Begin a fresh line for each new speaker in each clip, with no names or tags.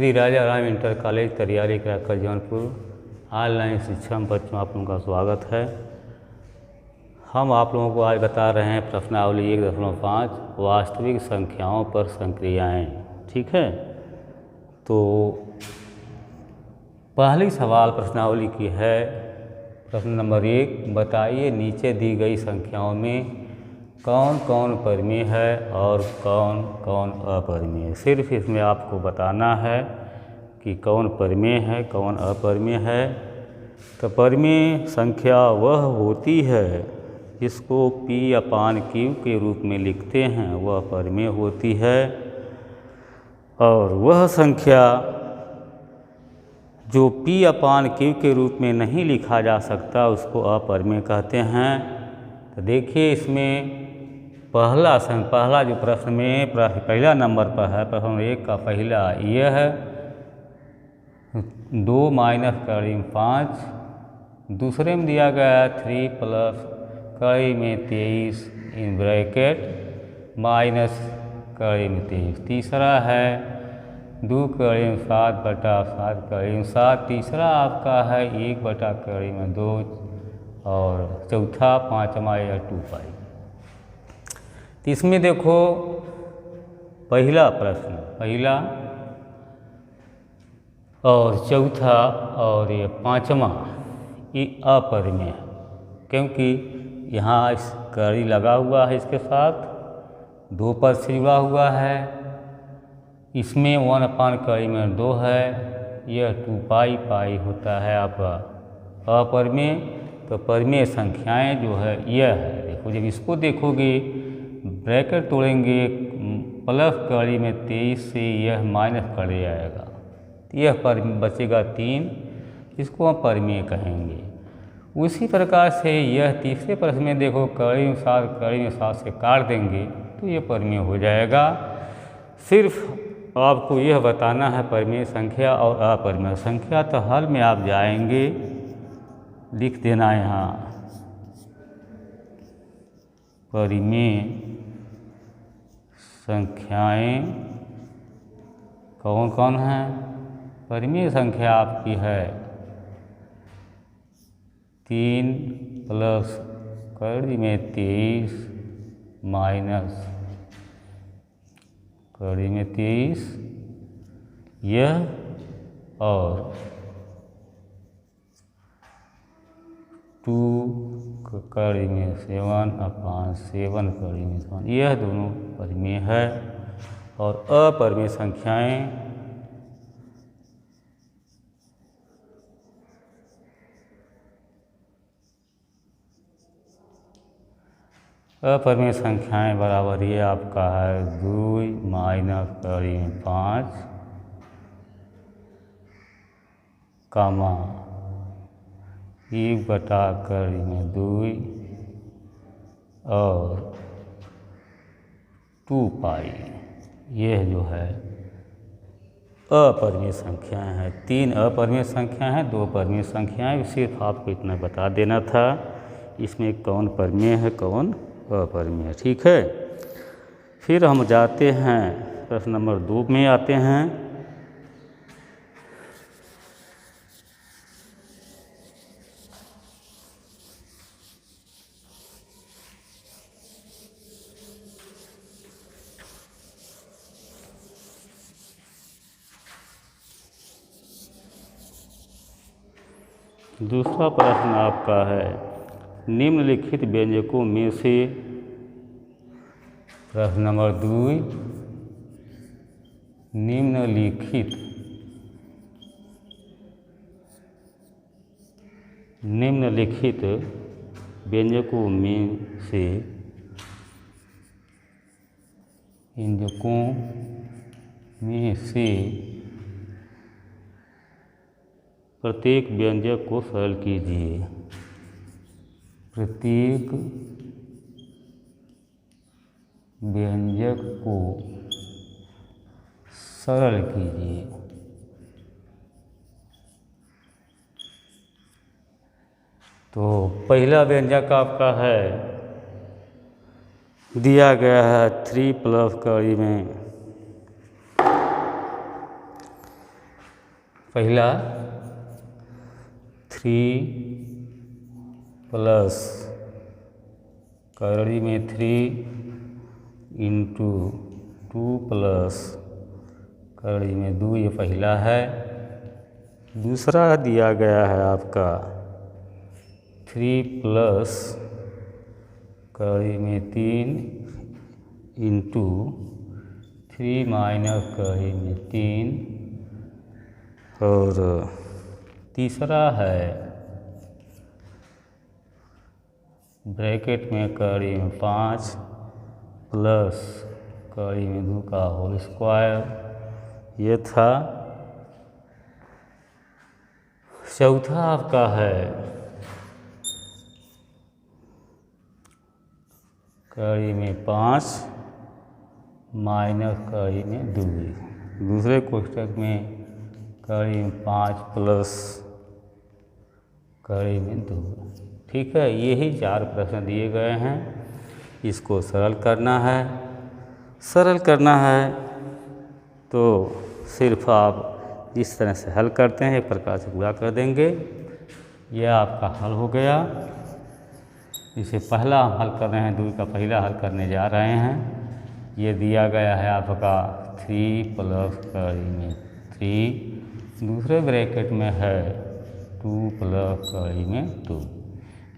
श्री राजा Ram inter college Tariyari कराकर Jaunpur online शिक्षा में बच्चों आप लोगों का स्वागत है। हम आप लोगों को आज बता रहे हैं प्रश्नावली 1.5 वास्तविक संख्याओं पर संक्रियाएं। ठीक है, तो पहली सवाल प्रश्नावली की है। प्रश्न नंबर 1, बताइए नीचे दी गई संख्याओं में कौन कौन परिमेय है और कौन कौन अपरिमेय है। सिर्फ इसमें आपको बताना है कि कौन परिमेय है कौन अपरिमेय है। तो परिमेय संख्या वह होती है जिसको P/Q के रूप में लिखते हैं, वह परिमेय होती है। और वह संख्या जो P/Q के रूप में नहीं लिखा जा सकता उसको अपरिमेय कहते हैं। तो देखिए इसमें पहला जो प्रश्न में पहला नंबर पर है, प्रश्न 1 का पहला यह है 2 - 5। दूसरे में दिया गया 3 + 23 इन ब्रैकेट -23। तीसरा है 2 × 7/7 तीसरा आपका है 1/2 और चौथा पाँचवा या 2π। तो इसमें देखो पहला प्रश्न पहला और चौथा और ये पाँचवा ये अपरिमेय है, क्योंकि यहाँ इस कड़ी लगा हुआ है, इसके साथ 2 पर से जुड़ा हुआ है। इसमें 1/2 है, यह 2π होता है आपका अपरिमेय। तो परिमेय संख्याएं जो है यह है। देखो जब इसको देखोगे ब्रैकेट तोड़ेंगे प्लस कड़ी में 23 से यह माइनस कड़ी आएगा, यह बचेगा 3, इसको हम परिमेय कहेंगे। उसी प्रकार से यह तीसरे प्रश्न में देखो कड़ी में 7 से काट देंगे तो यह परिमेय हो जाएगा। सिर्फ आपको यह बताना है परिमेय संख्या और अपरिमेय संख्या। तो हल में आप जाएंगे, लिख देना यहाँ परिमेय संख्याएं कौन कौन हैं। परिमेय संख्या आपकी है 3 + कड़ी में 23 माइनस कड़ी में 23 यह और 2 कड़ी में 7/7 कड़ी में 7, यह दोनों परिमेय है। और अपरिमेय संख्याएं बराबर ये आपका है 2 - कड़ी में 5 कामा 1/कड़ी में 2 और 2π। यह जो है अपरिमेय संख्याएं हैं। 3 अपरिमेय संख्याएं हैं, 2 परिमेय संख्याएं। सिर्फ आपको इतना बता देना था इसमें कौन परिमेय है कौन अपरिमेय है। ठीक है, फिर हम जाते हैं प्रश्न नंबर 2 में आते हैं। दूसरा प्रश्न आपका है निम्नलिखित व्यंजकों में से। प्रश्न नंबर 2, निम्नलिखित व्यंजकों में से प्रत्येक व्यंजक को सरल कीजिए। प्रत्येक व्यंजक को सरल कीजिए। तो पहला व्यंजक आपका है दिया गया है 3 + कड़ी में पहला 3 प्लस कड़ी में 3 इंटू 2 प्लस कड़ी में 2, ये पहला है। दूसरा दिया गया है आपका 3 प्लस कड़ी में 3 इंटू 3 माइनस कड़ी में 3, और तीसरा है ब्रैकेट में कड़ी में 5 प्लस कड़ी में 2 का होल स्क्वायर, ये था। चौथा आपका है कड़ी में 5 माइनस कड़ी में 2, दूसरे कोष्ठक में कड़ी में 5 प्लस कड़ी में 2। ठीक है, यही 4 प्रश्न दिए गए हैं। इसको सरल करना है। सरल करना है तो सिर्फ आप जिस तरह से हल करते हैं एक प्रकार से पूरा कर देंगे। यह आपका हल हो गया। इसे पहला हम हल कर रहे हैं, 2 का पहला हल करने जा रहे हैं। ये दिया गया है आपका 3 प्लस कड़ी में 3, दूसरे ब्रैकेट में है 2 प्लस कड़ी में 2।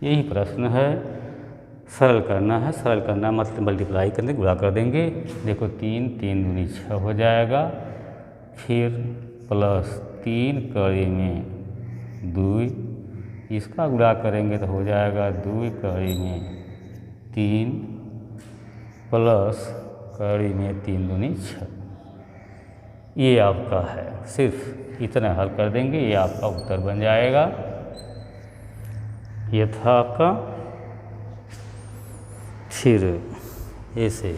यही प्रश्न है। सरल करना है। सरल करना मतलब मल्टीप्लाई करने गुणा कर देंगे। देखो 3 3 दूनी 6 हो जाएगा, फिर प्लस 3 कड़ी में 2, इसका गुणा करेंगे तो हो जाएगा 2 कड़ी में 3 प्लस कड़ी में 3 दूनी 6। ये आपका है। सिर्फ इतना हल कर देंगे, ये आपका उत्तर बन जाएगा। ये था आपका। फिर ऐसे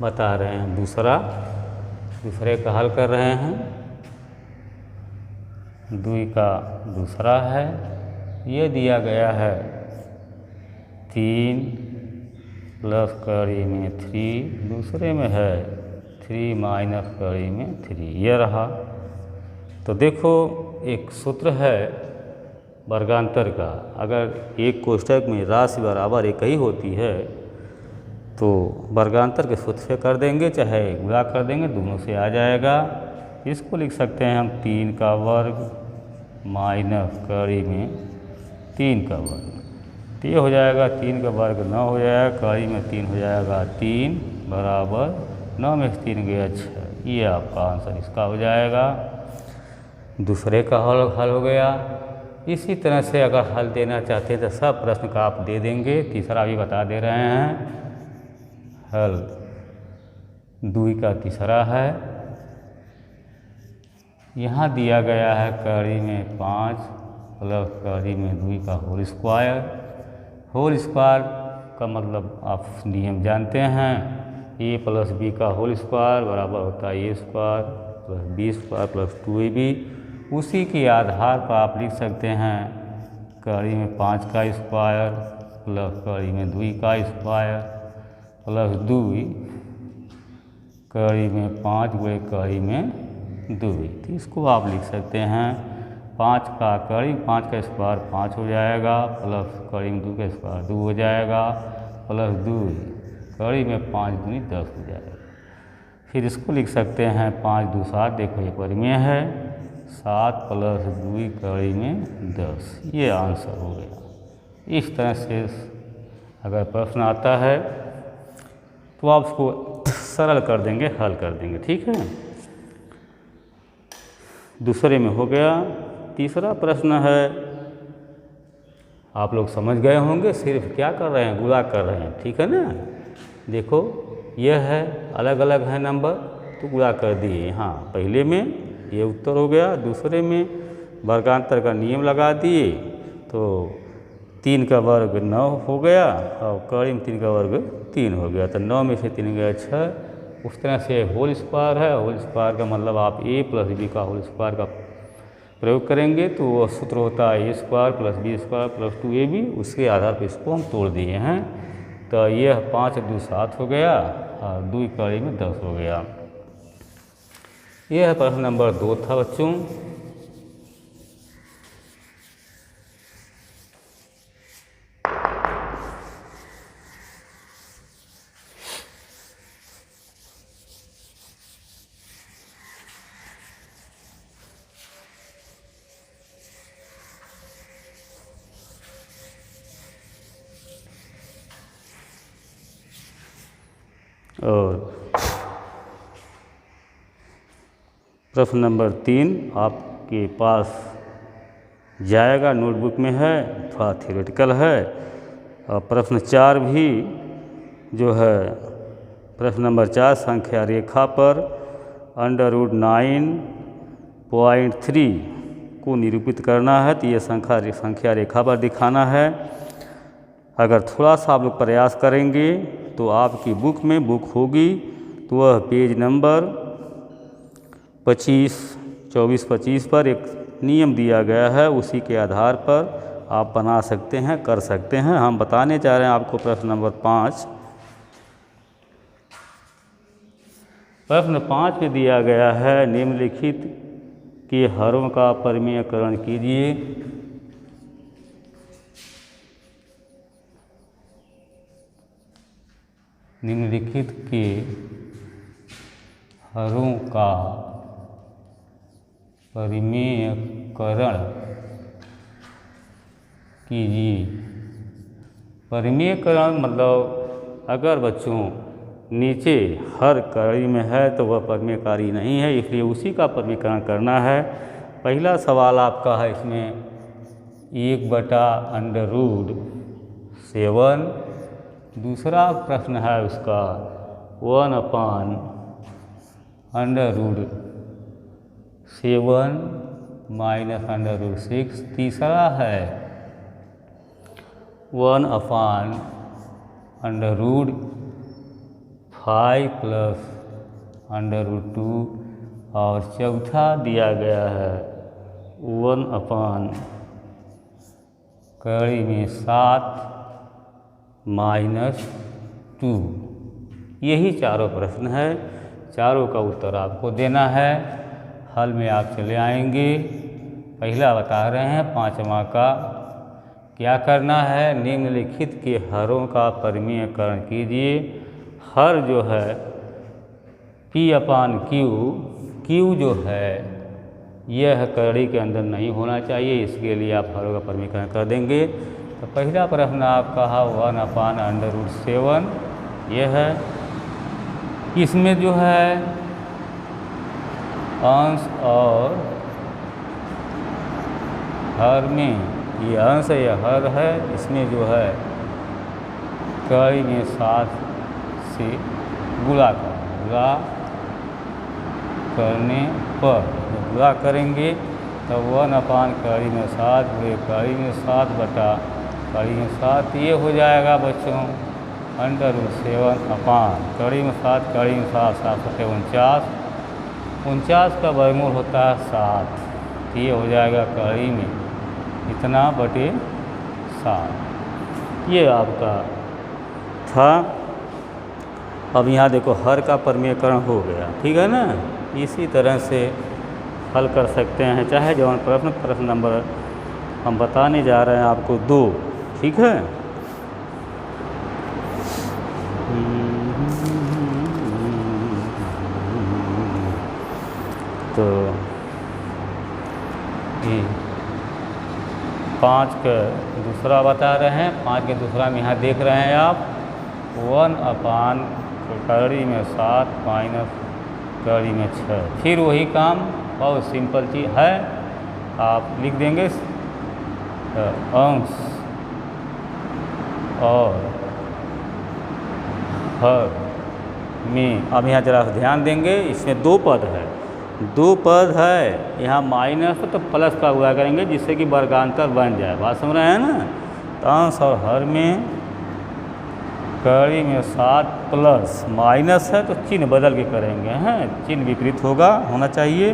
बता रहे हैं दूसरे का हल कर रहे हैं। 2 का दूसरा है। ये दिया गया है 3 प्लस कड़ी में 3, दूसरे में है 3 माइनस कड़ी में 3, ये रहा। तो देखो एक सूत्र है वर्गांतर का। अगर एक कोष्ठक में राशि बराबर एक ही होती है तो वर्गांतर के सूत्र से कर देंगे, चाहे गुणा कर देंगे, दोनों से आ जाएगा। इसको लिख सकते हैं हम 3 का वर्ग माइनस कड़ी में 3 का वर्ग, तो ये हो जाएगा 3 का वर्ग 9 हो जाएगा, कड़ी में 3 हो जाएगा 3 बराबर 9 में 3 गया 6। ये आपका आंसर इसका हो जाएगा। दूसरे का हल हो गया। इसी तरह से अगर हल देना चाहते हैं तो सब प्रश्न का आप दे देंगे। तीसरा भी बता दे रहे हैं। हल 2 का तीसरा है। यहाँ दिया गया है कड़ी में 5 प्लस कड़ी में 2 का होल स्क्वायर। होल स्क्वायर का मतलब आप नियम जानते हैं, a प्लस बी का होल स्क्वायर बराबर होता है a square plus B square plus 2ab। उसी के आधार पर आप लिख सकते हैं कड़ी में 5 का स्क्वायर प्लस कड़ी में 2 का स्क्वायर प्लस 2 कड़ी में 5 गुणे कड़ी में 2। तो इसको आप लिख सकते हैं 5 का कड़ी 5 का स्क्वायर 5 हो जाएगा, प्लस कड़ी में 2 का स्क्वायर 2 हो जाएगा, प्लस 2 कड़ी में 5 दूनी 10 हो जाएगा। फिर इसको लिख सकते हैं 5 2 7, देखो ये परिमेय है, 7 प्लस 2 कड़ी में 10। ये आंसर हो गया। इस तरह से अगर प्रश्न आता है तो आप उसको सरल कर देंगे, हल कर देंगे। ठीक है, दूसरे में हो गया। तीसरा प्रश्न है, आप लोग समझ गए होंगे, सिर्फ क्या कर रहे हैं, गुणा कर रहे हैं। ठीक है ना। देखो यह है, अलग अलग है नंबर तो गुणा कर दिए। हाँ, पहले में ये उत्तर हो गया, दूसरे में वर्गांतर का नियम लगा दिए तो 3 का वर्ग 9 हो गया और कड़ी में 3 का वर्ग 3 हो गया, तो 9 में से 3 गया 6। उस तरह से होल स्क्वायर है, होल स्क्वायर का मतलब आप a प्लस बी का होल स्क्वायर का प्रयोग करेंगे तो वो सूत्र होता है a square plus B square plus 2ab। उसके आधार पर इसको हम तोड़ दिए हैं, तो यह 5 2 7 हो गया और 2 कड़ी में 10 हो गया। यह प्रश्न नंबर 2 था बच्चों। और प्रश्न नंबर 3 आपके पास जाएगा, नोटबुक में है, थोड़ा थियोरेटिकल है। और प्रश्न 4 भी जो है, प्रश्न नंबर 4 संख्या रेखा पर √9.3 को निरूपित करना है। तो ये संख्या रेखा पर दिखाना है। अगर थोड़ा सा आप लोग प्रयास करेंगे तो आपकी बुक होगी, तो वह पेज नंबर 24-25 पर एक नियम दिया गया है, उसी के आधार पर आप बना सकते हैं, कर सकते हैं। हम बताने जा रहे हैं आपको प्रश्न नंबर 5। प्रश्न 5 में दिया गया है, निम्नलिखित के हरों का परिमेयकरण कीजिए। निम्नलिखित के हरों का परिमेयकरण कीजिए। परिमेयकरण मतलब अगर बच्चों नीचे हर कड़ी में है तो वह परिमेयकारी नहीं है, इसलिए उसी का परिमेयकरण करना है। पहला सवाल आपका है इसमें 1/√7। दूसरा प्रश्न है उसका 1/√7 -√6। तीसरा है 1/√5 +√2। और चौथा दिया गया है 1/7 -2। यही चारों प्रश्न है, चारों का उत्तर आपको देना है। हल में आप चले आएंगे। पहला बता रहे हैं, 5वां का क्या करना है, निम्नलिखित के हरों का परिमेयकरण कीजिए। हर जो है P/Q जो है यह कड़ी के अंदर नहीं होना चाहिए, इसके लिए आप हरों का परिमेयकरण कर देंगे। तो पहला प्रश्न आपका है 1/√7, यह है। इसमें जो है अंश और हर में, ये अंश या हर है, इसमें जो है कड़ी में 7 से गुणा करने पर गुणा करेंगे तो 1/7 बटा कड़ी में 7, ये हो जाएगा बच्चों √7 कड़ी में 7 49 का वर्गमूल होता है 7, तो ये हो जाएगा कड़ी में इतना बटे 7। ये आपका था। अब यहाँ देखो हर का परिमेयकरण हो गया, ठीक है ना। इसी तरह से हल कर सकते हैं, चाहे जवान प्रश्न नंबर हम बताने जा रहे हैं आपको 2, ठीक है। तो ये 5 का दूसरा बता रहे हैं। 5 के दूसरा में यहाँ देख रहे हैं आप 1/कड़ी में 7 माइनस कड़ी में 6। फिर वही काम, बहुत सिंपल चीज़ है, आप लिख देंगे अंश और हर में। अब यहाँ जरा ध्यान देंगे, इसमें 2 पद है, 2 पद है, यहाँ माइनस तो प्लस का हुआ करेंगे जिससे कि वर्गांतर बन जाए। बात समझ रहे हैं ना। तो अंश और हर में कड़ी में 7 प्लस माइनस है तो चिन्ह बदल के करेंगे, हैं, चिन्ह विपरीत होना चाहिए।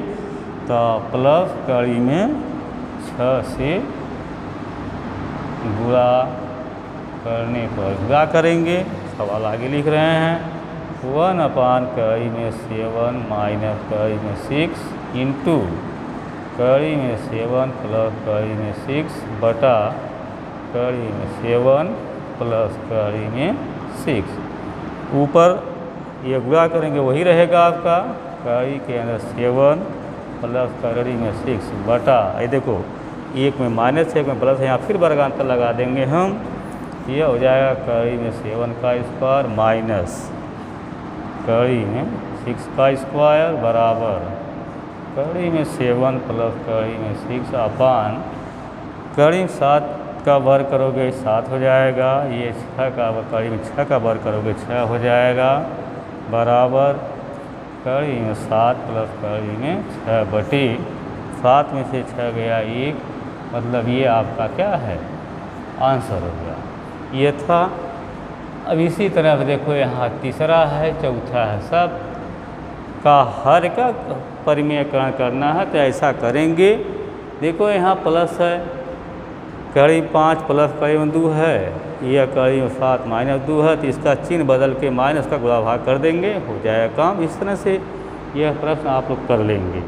तो प्लस कड़ी में 6 से गुणा करने पर गुणा करेंगे। सवाल आगे लिख रहे हैं 1/कड़ी में 7 माइनस कड़ी में 6 इंटू कड़ी में 7 प्लस कड़ी में 6 बटा कड़ी में 7 प्लस कड़ी में 6। ऊपर ये गुणा करेंगे वही रहेगा आपका कड़ी के अंदर 7 प्लस कड़ी में 6 बटा, ये देखो एक में माइनस है, एक में प्लस है, यहाँ फिर वर्गांतर लगा देंगे हम। ये हो जाएगा कड़ी में 7 का स्क्वायर माइनस कड़ी में 6 का स्क्वायर बराबर कड़ी में 7 प्लस कड़ी में 6 अपान कड़ी में 7 का वर्ग करोगे 7 हो जाएगा। ये 6 का कड़ी में 6 का वर्ग करोगे 6 हो जाएगा बराबर कड़ी में 7 प्लस कड़ी में 6 बटी 7 में से 6 गया 1, मतलब ये आपका क्या है आंसर हो गया। ये था। अब इसी तरह देखो यहाँ तीसरा है, चौथा है, सब का हर का परिमेयकरण करना है तो ऐसा करेंगे। देखो यहाँ प्लस है, कड़ी 5 प्लस कड़ी में 2 है, यह कड़ी में 7 माइनस 2 है, तो इसका चिन्ह बदल के माइनस का गुणा भाग कर देंगे, हो जाएगा काम। इस तरह से यह प्रश्न आप लोग कर लेंगे।